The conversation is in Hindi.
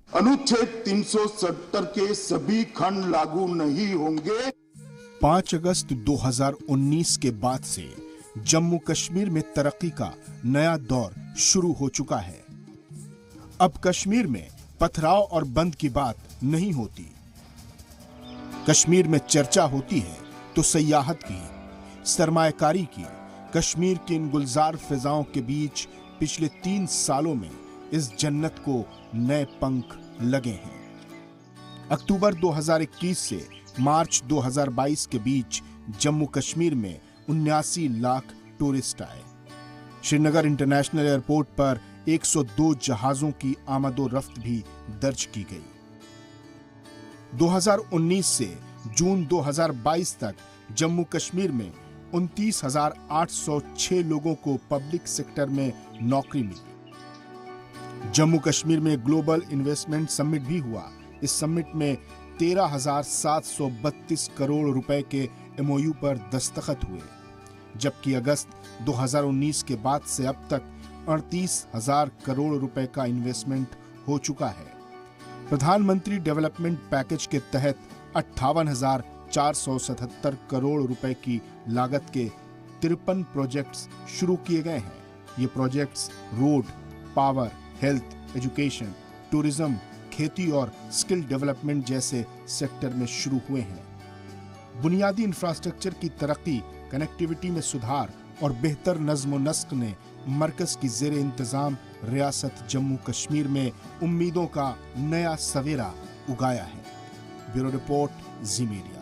अनुच्छेद 370 के सभी खंड लागू नहीं होंगे। 5 अगस्त 2019 के बाद से जम्मू कश्मीर में तरक्की का नया दौर शुरू हो चुका है। अब कश्मीर में पथराव और बंद की बात नहीं होती। कश्मीर में चर्चा होती है तो सयाहत की, सरमायाकारी की। कश्मीर की इन गुलजार फिजाओं के बीच पिछले 3 सालों में इस जन्नत को नए पंख लगे हैं। अक्टूबर 2021 से मार्च 2022 के बीच जम्मू कश्मीर में 79 लाख टूरिस्ट आए। श्रीनगर इंटरनेशनल एयरपोर्ट पर 102 जहाजों की आमदोरफ्त भी दर्ज की गई। 2019 से जून 2022 तक जम्मू कश्मीर में 29,806 लोगों को पब्लिक सेक्टर में नौकरी मिली। जम्मू कश्मीर में ग्लोबल इन्वेस्टमेंट समिट भी हुआ। इस समिट में 13,732 करोड़ रुपए के एमओयू पर दस्तखत हुए, जबकि अगस्त 2019 के बाद से अब तक 38,000 करोड़ रुपए का इन्वेस्टमेंट हो चुका है। प्रधानमंत्री डेवलपमेंट पैकेज के तहत 58,477 करोड़ रुपए की लागत के 53 प्रोजेक्ट्स शुरू किए गए हैं। ये projects road, power, health, education, tourism, खेती और स्किल डेवलपमेंट जैसे सेक्टर में शुरू हुए हैं। बुनियादी इंफ्रास्ट्रक्चर की तरक्की, कनेक्टिविटी में सुधार और बेहतर नज्म व नस्क ने मरकज की ज़ेर इंतजाम रियासत जम्मू कश्मीर में उम्मीदों का नया सवेरा उगाया है। ब्यूरो रिपोर्ट, जी मीडिया।